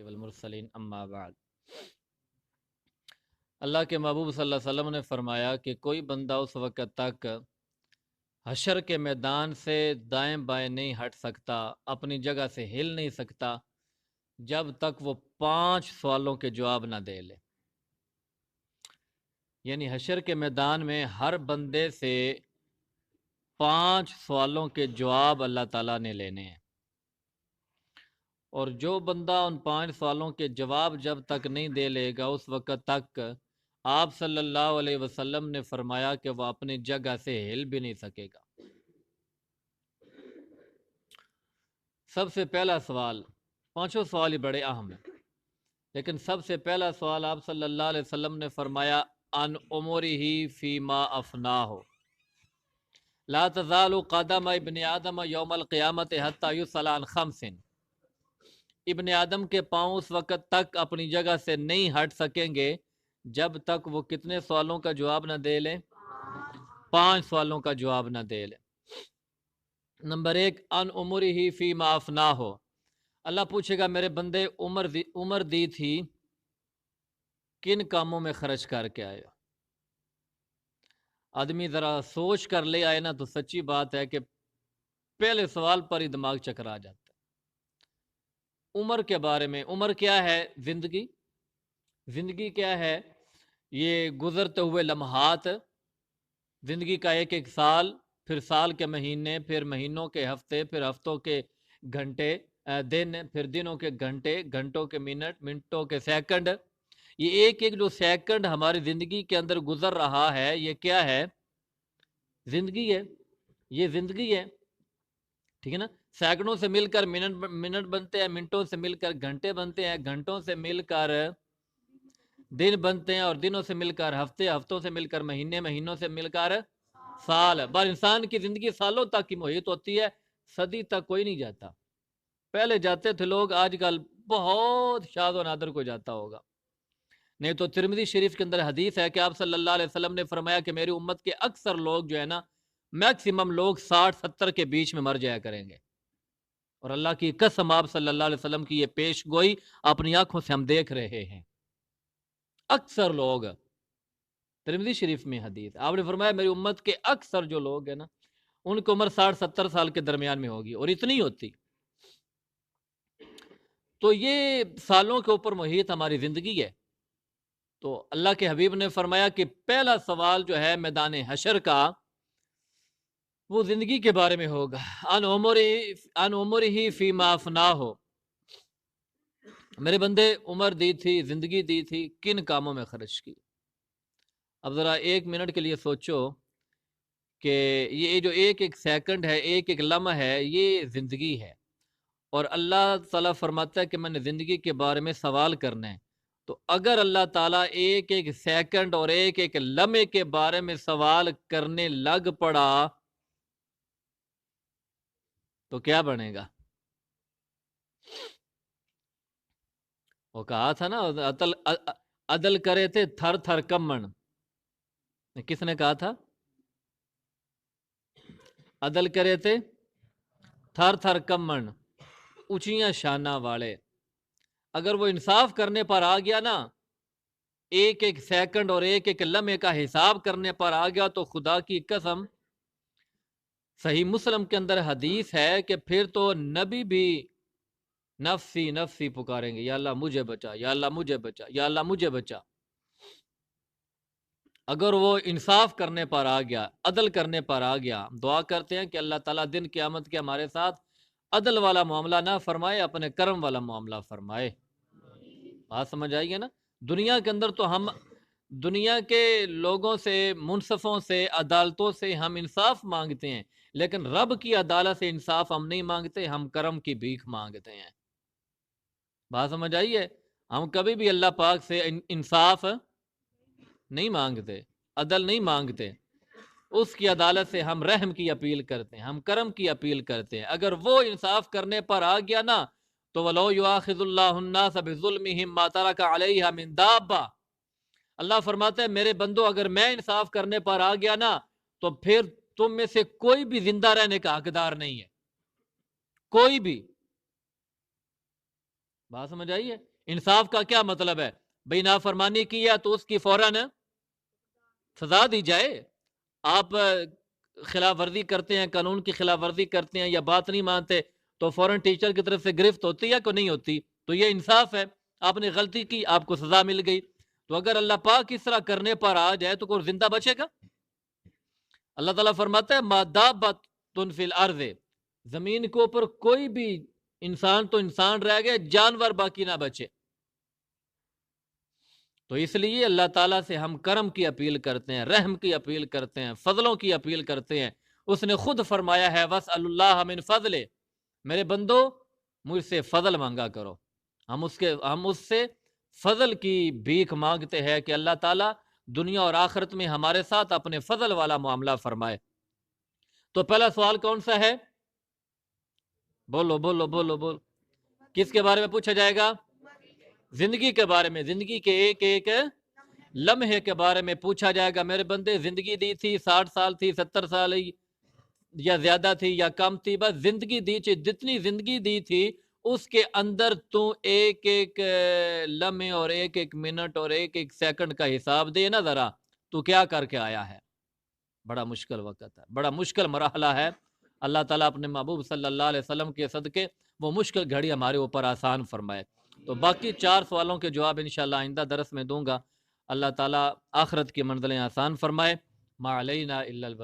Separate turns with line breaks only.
वल्मुरसलीन अम्मा बाद। अल्लाह के महबूब सल्लल्लाहु अलैहि वसल्लम ने फरमाया कि कोई बंदा उस वक़्त तक हशर के मैदान से दाएं बाएं नहीं हट सकता, अपनी जगह से हिल नहीं सकता, जब तक वो 5 सवालों के जवाब ना दे ले। यानी हशर के मैदान में हर बंदे से 5 सवालों के जवाब अल्लाह ताला ने लेने हैं, और जो बंदा उन 5 सवालों के जवाब जब तक नहीं दे लेगा, उस वक़्त तक आप सल्लल्लाहु अलैहि वसल्लम ने फरमाया कि वह अपनी जगह से हिल भी नहीं सकेगा। सबसे पहला सवाल, पांचों सवाल ही बड़े अहम हैं, लेकिन सबसे पहला सवाल आप सल्लल्लाहु अलैहि वसल्लम ने फरमाया अन उमरिही फीमा अफनाहो ला तज़ालु क़दम इब्न आदम यौमल क़ियामत हत्ता युसअल अन खम्सिन। इब्न आदम के पाँव उस वक़्त तक अपनी जगह से नहीं हट सकेंगे जब तक वो कितने सवालों का जवाब न दे लें? 5 सवालों का जवाब न दे लें। नंबर 1, अन उमरिही फीमा अफनाहो। अल्लाह पूछेगा मेरे बंदे उम्र दी थी, किन कामों में खर्च करके आए हो? आदमी ज़रा सोच कर ले आए ना, तो सच्ची बात है कि पहले सवाल पर ही दिमाग चकरा जाता है। उम्र के बारे में, उम्र क्या है? ज़िंदगी। ज़िंदगी क्या है? ये गुज़रते हुए लम्हात, ज़िंदगी का एक एक साल, फिर साल के महीने, फिर महीनों के हफ्ते, फिर हफ्तों के घंटे, दिन, फिर दिनों के घंटे, घंटों के मिनट, मिनटों के सेकंड। ये एक एक जो सेकंड हमारी ज़िंदगी के अंदर गुजर रहा है, ये क्या है? ज़िंदगी है। ये ज़िंदगी है, ठीक है ना। सैकड़ों से मिलकर मिनट मिनट बनते हैं, मिनटों से मिलकर घंटे बनते हैं, घंटों से मिलकर दिन बनते हैं, और दिनों से मिलकर हफ्ते, हफ्तों से मिलकर महीने, महीनों से मिलकर साल। पर इंसान की ज़िंदगी सालों तक की मुहित होती है, सदी तक कोई नहीं जाता। पहले जाते थे लोग, आजकल बहुत शाद व नादर को जाता होगा। नहीं तो तिरमिज़ी शरीफ के अंदर हदीस है कि आप सल्लल्लाहु अलैहि वसल्लम ने फरमाया कि मेरी उम्मत के अक्सर लोग जो है ना, मैक्सिमम लोग 60-70 के बीच में मर जाया करेंगे। और अल्लाह की कसम, आप सल्लल्लाहु अलैहि वसल्लम की ये पेश गोई अपनी आंखों से हम देख रहे हैं। अक्सर लोग, तिरमिज़ी शरीफ में हदीस, आपने फरमाया मेरी उम्मत के अक्सर जो लोग हैं ना, उनकी उम्र 60-70 साल के दरमियान में होगी, और इतनी होती। तो ये सालों के ऊपर मुहित हमारी ज़िंदगी है। तो अल्लाह के हबीब ने फरमाया कि पहला सवाल जो है मैदान हशर का, वो ज़िंदगी के बारे में होगा। अन उमर ही फी माफना हो। मेरे बंदे, उम्र दी थी, ज़िंदगी दी थी, किन कामों में खर्च की? अब ज़रा 1 मिनट के लिए सोचो कि ये जो एक एक सेकंड है, एक एक लम्हा है, ये ज़िंदगी है। और अल्लाह ताला फरमाता है कि मैंने ज़िंदगी के बारे में सवाल करना है। तो अगर अल्लाह ताला एक एक सेकंड और एक एक लम्हे के बारे में सवाल करने लग पड़ा, तो क्या बनेगा? वो कहा था ना, अदल करे थे थर थर कम्मन। किसने कहा था? अदल करे थे थर थर कम्मन, ऊंचियां शाना वाले। अगर वो इंसाफ करने पर आ गया ना, एक एक सेकंड और एक एक लम्हे का हिसाब करने पर आ गया, तो खुदा की कसम, सही मुस्लिम के अंदर हदीस है कि फिर तो नबी भी नफ्सी नफ्सी पुकारेंगे, या अल्लाह मुझे बचा, या अल्लाह मुझे बचा, या अल्लाह मुझे बचा। अगर वो इंसाफ करने पर आ गया, अदल करने पर आ गया, दुआ करते हैं कि अल्लाह ताला दिन क़यामत के हमारे साथ अदल वाला मामला ना फरमाए, अपने कर्म वाला मामला फरमाए। बात समझ आएगी ना। दुनिया के अंदर तो हम दुनिया के लोगों से, मुनसफ़ों से, अदालतों से हम इंसाफ मांगते हैं, लेकिन रब की अदालत से इंसाफ हम नहीं मांगते, हम कर्म की भीख मांगते हैं। बात समझ आई है? हम कभी भी अल्लाह पाक से इंसाफ नहीं मांगते, अदल नहीं मांगते। उसकी अदालत से हम रहम की अपील करते हैं, हम करम की अपील करते हैं। अगर वो इंसाफ करने पर आ गया ना, तो वलो युआखिजुल्लाहु अन्नास बिजुल्मिहिम मा तरका अलैहा मिन दाब्बा। अल्लाह फरमाता है मेरे बंदो, अगर मैं इंसाफ करने पर आ गया ना, तो फिर तुम में से कोई भी जिंदा रहने का हकदार नहीं है, कोई भी। بات سمجھ آئی ہے؟ انصاف کا کیا مطلب ہے؟ بھئی نافرمانی کیا تو اس کی فوراً سزا دی جائے. آپ خلاف ورزی کرتے ہیں، قانون کی خلاف ورزی کرتے ہیں یا بات نہیں مانتے تو فوراً ٹیچر کی طرف سے گرفت ہوتی ہے کہ نہیں ہوتی؟ تو یہ انصاف ہے. آپ نے غلطی کی، آپ کو سزا مل گئی. تو اگر اللہ پاک اس طرح کرنے پر آ جائے تو کوئی زندہ بچے گا؟ اللہ تعالیٰ فرماتا ہے ما دابت فی الارض، زمین کے اوپر کوئی بھی انسان تو انسان رہ گئے، جانور باقی نہ بچے. تو اس لیے اللہ تعالیٰ سے ہم کرم کی اپیل کرتے ہیں، رحم کی اپیل کرتے ہیں، فضلوں کی اپیل کرتے ہیں. اس نے خود فرمایا ہے وَاسْأَلُ اللَّهَ مِنْ فَضْلِ، میرے بندو مجھ سے فضل مانگا کرو. ہم اس سے فضل کی بھیک مانگتے ہیں کہ اللہ تعالیٰ دنیا اور آخرت میں ہمارے ساتھ اپنے فضل والا معاملہ فرمائے. تو پہلا سوال کون سا ہے؟ بولو بولو بولو بولو. کس کے بارے میں پوچھا جائے گا؟ زندگی کے بارے میں. زندگی کے ایک ایک لمحے کے بارے میں پوچھا جائے گا. میرے بندے زندگی دی تھی 60 سال تھی، 70 سال یا زیادہ تھی یا کم تھی، بس زندگی دی تھی. جتنی زندگی دی تھی اس کے اندر تو ایک ایک لمحے اور ایک ایک منٹ اور ایک ایک سیکنڈ کا حساب دے نا ذرا. تو کیا کر کے آیا ہے؟ بڑا مشکل وقت ہے، بڑا مشکل مرحلہ ہے. اللہ تعالیٰ اپنے محبوب صلی اللہ علیہ وسلم کے صدقے وہ مشکل گھڑی ہمارے اوپر آسان فرمائے. تو باقی 4 سوالوں کے جواب انشاءاللہ آئندہ درس میں دوں گا. اللہ تعالیٰ آخرت کی منزلیں آسان فرمائے. ما علینا الا البلاغ.